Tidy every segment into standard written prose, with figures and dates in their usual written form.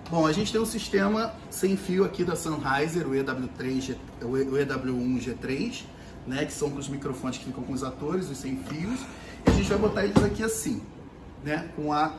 Bom, a gente tem um sistema sem fio aqui da Sennheiser, o EW1G3, né, que são os microfones que ficam com os atores, os sem fios. E a gente vai botar eles aqui assim, né, com a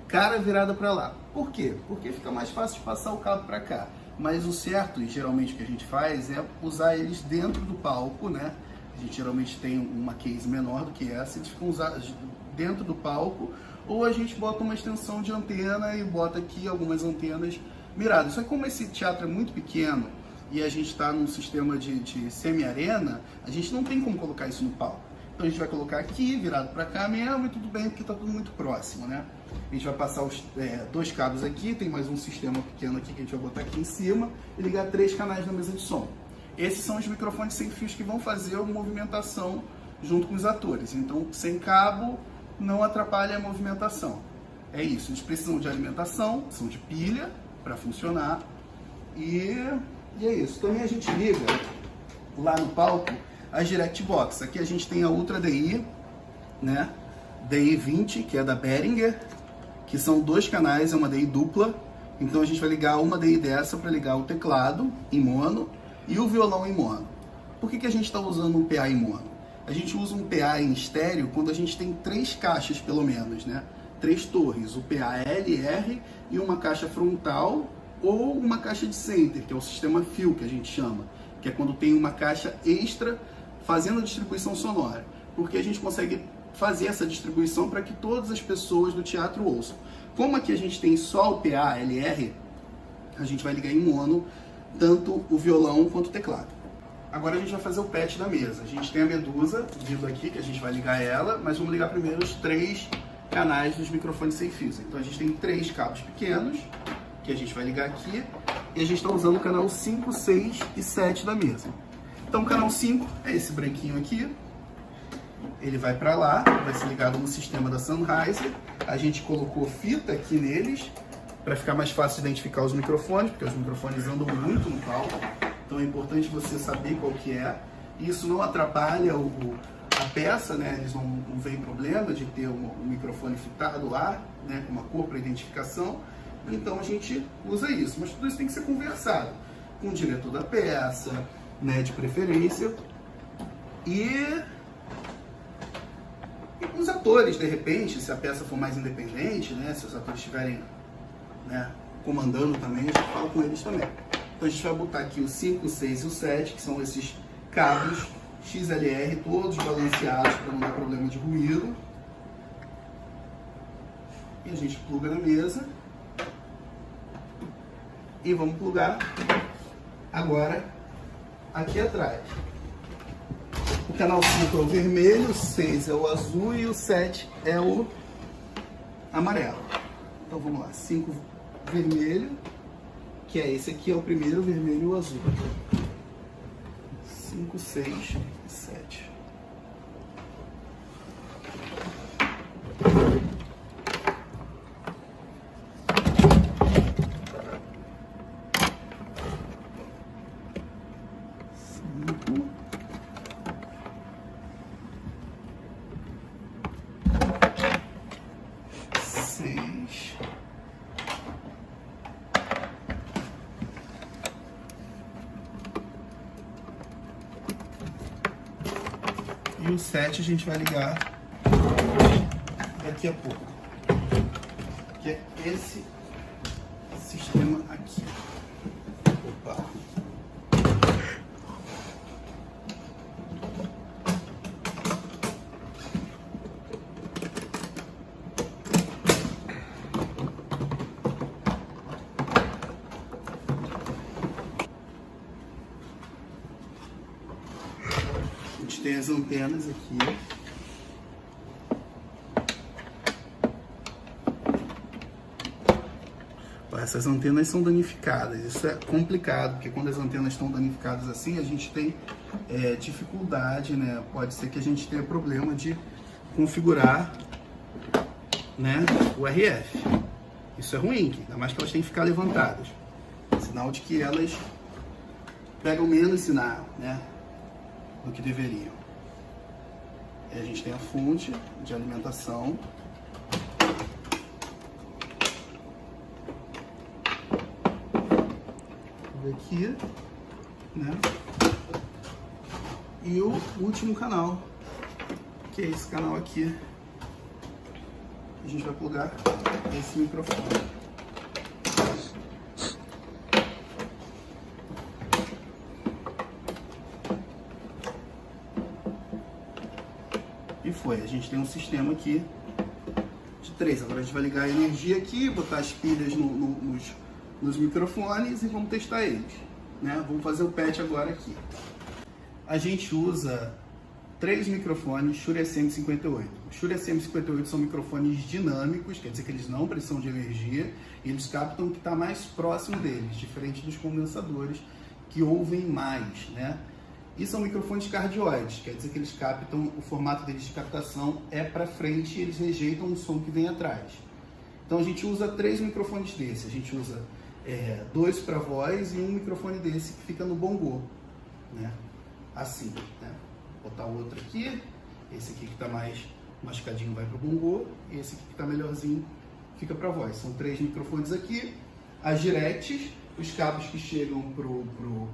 cara virada para lá. Por quê? Porque fica mais fácil de passar o cabo para cá. Mas o certo, e geralmente o que a gente faz, é usar eles dentro do palco, né? A gente geralmente tem uma case menor do que essa, eles ficam usados dentro do palco, ou a gente bota uma extensão de antena e bota aqui algumas antenas miradas. Só que como esse teatro é muito pequeno e a gente está num sistema de semi-arena, a gente não tem como colocar isso no palco. Então a gente vai colocar aqui, virado para cá mesmo, e tudo bem, porque está tudo muito próximo, né? A gente vai passar os dois cabos aqui, tem mais um sistema pequeno aqui que a gente vai botar aqui em cima e ligar 3 canais na mesa de som. Esses são os microfones sem fios que vão fazer a movimentação junto com os atores. Então, sem cabo, não atrapalha a movimentação. É isso, eles precisam de alimentação, são de pilha para funcionar. E é isso. Também a gente liga lá no palco as Direct Box. Aqui a gente tem a Ultra DI, né? DI 20, que é da Behringer, que são 2 canais, é uma DI dupla. Então a gente vai ligar uma DI dessa para ligar o teclado em mono e o violão em mono. Por que a gente está usando um PA em mono? A gente usa um PA em estéreo quando a gente tem 3 caixas pelo menos, né? 3 torres, o PA LR e uma caixa frontal ou uma caixa de center, que é o sistema fio que a gente chama, que é quando tem uma caixa extra fazendo a distribuição sonora, porque a gente consegue fazer essa distribuição para que todas as pessoas do teatro ouçam. Como aqui a gente tem só o PA LR, a gente vai ligar em mono tanto o violão quanto o teclado. Agora a gente vai fazer o patch da mesa. A gente tem a Medusa vindo aqui, que a gente vai ligar ela, mas vamos ligar primeiro os 3 canais dos microfones sem fios. Então a gente tem 3 cabos pequenos, que a gente vai ligar aqui, e a gente está usando o canal 5, 6 e 7 da mesa. Então o canal 5 é esse branquinho aqui, ele vai para lá, vai ser ligado no sistema da Sennheiser. A gente colocou fita aqui neles, para ficar mais fácil de identificar os microfones, porque os microfones andam muito no palco, então é importante você saber qual que é. Isso não atrapalha a peça, né? Eles não vem problema de ter um microfone fitado lá, né? Com uma cor para identificação. Então a gente usa isso, mas tudo isso tem que ser conversado com o diretor da peça, né? De preferência, e com os atores, de repente, se a peça for mais independente, né? Se os atores estiverem, né, comandando também, a gente fala com eles também. Então a gente vai botar aqui o 5, o 6 e o 7, que são esses cabos XLR, todos balanceados para não dar problema de ruído. E a gente pluga na mesa. E vamos plugar agora aqui atrás. O canal 5 é o vermelho, o 6 é o azul e o 7 é o amarelo. Então vamos lá, 5 vermelho, que é esse aqui, é o primeiro, o vermelho e o azul. 5, 6 e 7. E o 7 a gente vai ligar daqui a pouco, que é esse sistema aqui. Opa! A gente tem as antenas aqui. Essas antenas são danificadas. Isso é complicado, porque quando as antenas estão danificadas assim, a gente tem dificuldade, né? Pode ser que a gente tenha problema de configurar, né, o RF. Isso é ruim, ainda mais que elas têm que ficar levantadas. Sinal de que elas pegam menos sinal, né, do que deveriam. E a gente tem a fonte de alimentação. aqui, né? E o último canal, que é esse canal aqui. A gente vai plugar esse microfone. E foi, a gente tem um sistema aqui de 3. Agora a gente vai ligar a energia aqui, botar as pilhas nos microfones e vamos testar eles, né? Vamos fazer o patch agora aqui. A gente usa 3 microfones Shure SM58. Os Shure SM58 são microfones dinâmicos, quer dizer que eles não precisam de energia, e eles captam o que está mais próximo deles, diferente dos condensadores, que ouvem mais, né? E são microfones cardioides, quer dizer que eles captam, o formato deles de captação é para frente e eles rejeitam o som que vem atrás. Então a gente usa 3 microfones desses, a gente usa 2 para voz e um microfone desse que fica no bongô, né? Assim, né? Vou botar o outro aqui, esse aqui que está mais machucadinho vai para o bongô, e esse aqui que está melhorzinho fica para voz. São 3 microfones aqui, as directs, os cabos que chegam pro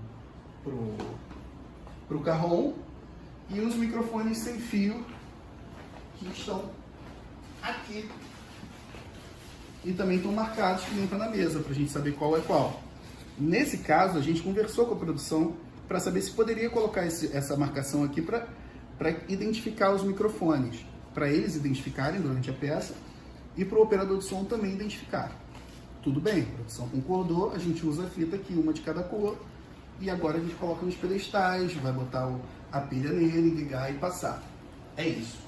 carrom e os microfones sem fio que estão aqui e também estão marcados que nem está na mesa para a gente saber qual é qual. Nesse caso a gente conversou com a produção para saber se poderia colocar essa marcação aqui para identificar os microfones, para eles identificarem durante a peça e para o operador de som também identificar. Tudo bem, a produção concordou, a gente usa a fita aqui, uma de cada cor. E agora a gente coloca nos pedestais, vai botar a pilha nele, ligar e passar. É isso.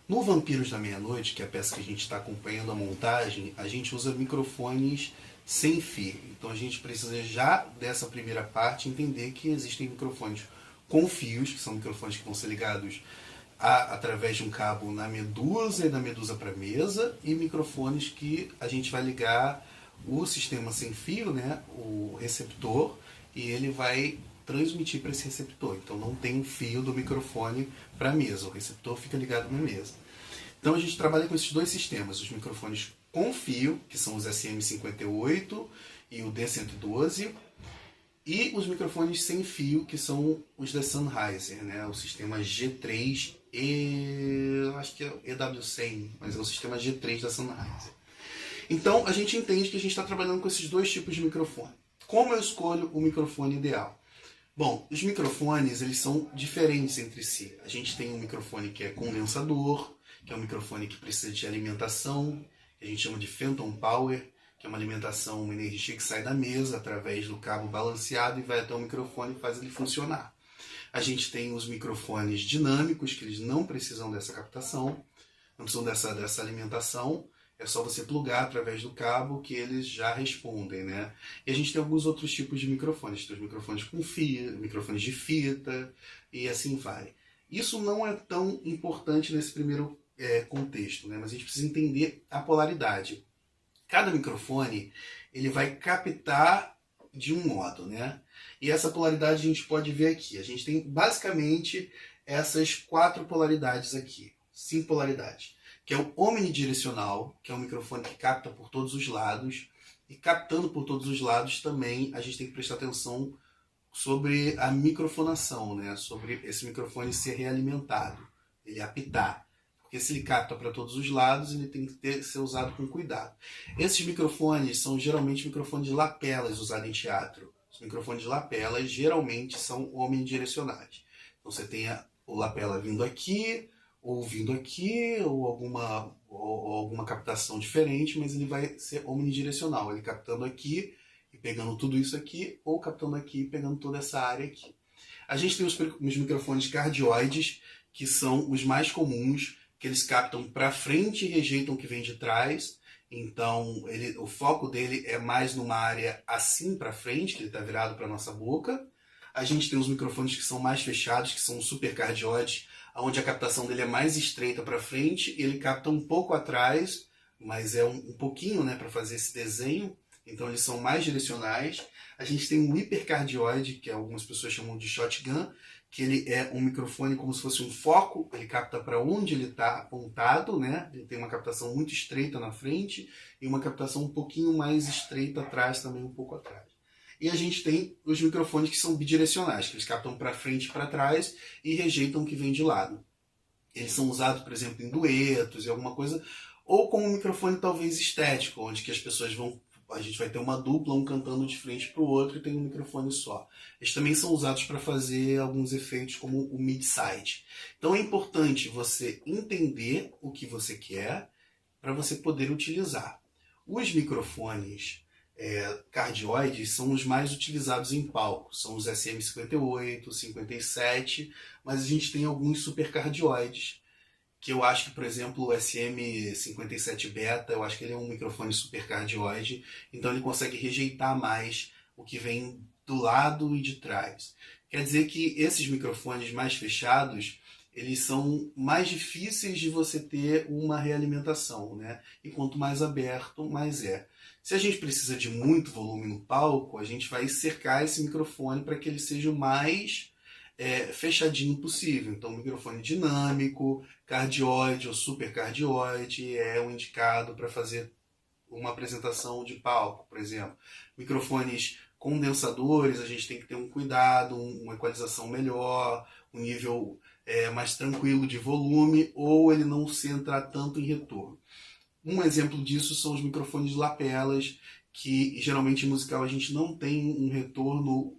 No Vampiros da Meia-Noite, que é a peça que a gente está acompanhando a montagem, a gente usa microfones sem fio. Então a gente precisa já dessa primeira parte entender que existem microfones com fios, que são microfones que vão ser ligados através de um cabo na medusa e da medusa para a mesa, e microfones que a gente vai ligar o sistema sem fio, né, o receptor, e ele vai transmitir para esse receptor. Então não tem um fio do microfone para a mesa, o receptor fica ligado na mesa. Então a gente trabalha com esses dois sistemas, os microfones com fio, que são os SM58 e o D112, e os microfones sem fio, que são os da Sennheiser, né? O sistema G3 acho que é EW100, mas é o sistema G3 da Sennheiser. Então a gente entende que a gente está trabalhando com esses dois tipos de microfone. Como eu escolho o microfone ideal? Bom, os microfones eles são diferentes entre si. A gente tem um microfone que é condensador, que é um microfone que precisa de alimentação, que a gente chama de Phantom Power, que é uma alimentação, uma energia que sai da mesa através do cabo balanceado e vai até o microfone e faz ele funcionar. A gente tem os microfones dinâmicos, que eles não precisam dessa captação, não precisam dessa alimentação. É só você plugar através do cabo que eles já respondem, né? E a gente tem alguns outros tipos de microfones. Tem os microfones com fio, microfones de fita e assim vai. Isso não é tão importante nesse primeiro contexto, né? Mas a gente precisa entender a polaridade. Cada microfone ele vai captar de um modo, né? E essa polaridade a gente pode ver aqui. A gente tem basicamente essas 4 polaridades aqui. 5 polaridades. Que é o omnidirecional, que é um microfone que capta por todos os lados. E captando por todos os lados também a gente tem que prestar atenção sobre a microfonação, né? Sobre esse microfone ser realimentado, ele apitar. Porque se ele capta para todos os lados, ele tem que ser usado com cuidado. Esses microfones são geralmente microfones de lapelas usados em teatro. Os microfones de lapelas geralmente são omnidirecionais. Então você tem o lapela vindo aqui, ou vindo aqui, ou alguma captação diferente, mas ele vai ser omnidirecional, ele captando aqui e pegando tudo isso aqui, ou captando aqui e pegando toda essa área aqui. A gente tem os microfones cardioides, que são os mais comuns, que eles captam para frente e rejeitam o que vem de trás. Então o foco dele é mais numa área assim para frente, que ele está virado para a nossa boca. A gente tem os microfones que são mais fechados, que são os supercardioides, onde a captação dele é mais estreita para frente, ele capta um pouco atrás, mas é um pouquinho, né, para fazer esse desenho, então eles são mais direcionais. A gente tem um hipercardioide, que algumas pessoas chamam de shotgun, que ele é um microfone como se fosse um foco, ele capta para onde ele está apontado, né? Ele tem uma captação muito estreita na frente e uma captação um pouquinho mais estreita atrás, também um pouco atrás. E a gente tem os microfones que são bidirecionais, que eles captam para frente e para trás e rejeitam o que vem de lado. Eles são usados, por exemplo, em duetos e alguma coisa, ou como um microfone talvez estético, onde que as pessoas vão, a gente vai ter uma dupla, um cantando de frente para o outro e tem um microfone só. Eles também são usados para fazer alguns efeitos como o mid-side. Então é importante você entender o que você quer para você poder utilizar. Os microfones cardioides são os mais utilizados em palco, são os SM58, 57, mas a gente tem alguns supercardioides, que eu acho que, por exemplo, o SM57 Beta, eu acho que ele é um microfone supercardioide, então ele consegue rejeitar mais o que vem do lado e de trás. Quer dizer que esses microfones mais fechados, eles são mais difíceis de você ter uma realimentação, né? E quanto mais aberto, mais é. Se a gente precisa de muito volume no palco, a gente vai cercar esse microfone para que ele seja o mais fechadinho possível. Então, microfone dinâmico, cardioide ou supercardioide é um indicado para fazer uma apresentação de palco, por exemplo. Microfones condensadores, a gente tem que ter um cuidado, uma equalização melhor, um nível mais tranquilo de volume, ou ele não se entrar tanto em retorno. Um exemplo disso são os microfones de lapelas, que geralmente em musical a gente não tem um retorno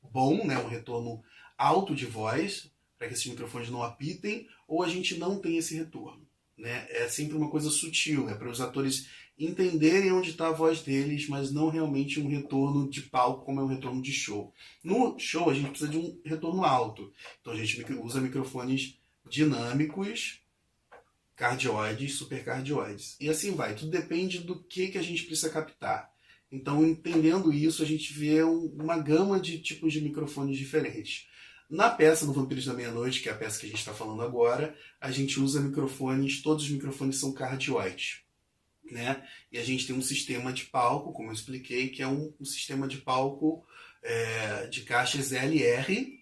bom, né, um retorno alto de voz, para que esses microfones não apitem, ou a gente não tem esse retorno. Né? É sempre uma coisa sutil, é para os atores entenderem onde está a voz deles, mas não realmente um retorno de palco como é um retorno de show. No show a gente precisa de um retorno alto, então a gente usa microfones dinâmicos, cardioides, supercardioides. E assim vai, tudo depende do que a gente precisa captar. Então, entendendo isso, a gente vê uma gama de tipos de microfones diferentes. Na peça do Vampiros da Meia-Noite, que é a peça que a gente está falando agora, a gente usa microfones, todos os microfones são cardioides. Né? E a gente tem um sistema de palco, como eu expliquei, que é um sistema de palco de caixas LR,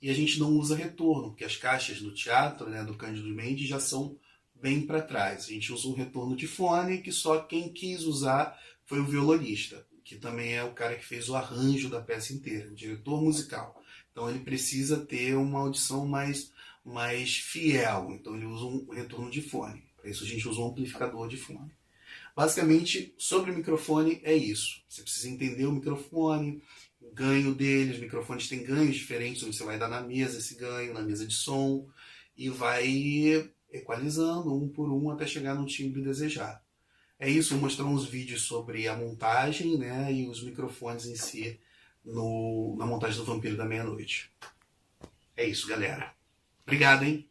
e a gente não usa retorno, porque as caixas do teatro, né, do Cândido Mendes, já são bem para trás. A gente usa um retorno de fone, que só quem quis usar foi o violonista, que também é o cara que fez o arranjo da peça inteira, o diretor musical. Então ele precisa ter uma audição mais fiel, então ele usa um retorno de fone. Para isso a gente usa um amplificador de fone. Basicamente, sobre o microfone é isso. Você precisa entender o microfone, o ganho dele. Os microfones têm ganhos diferentes, onde você vai dar na mesa esse ganho, na mesa de som, e vai equalizando um por um até chegar no timbre desejado. É isso, vou mostrar uns vídeos sobre a montagem, né, e os microfones em si na montagem do Vampiro da Meia-Noite. É isso, galera. Obrigado, hein?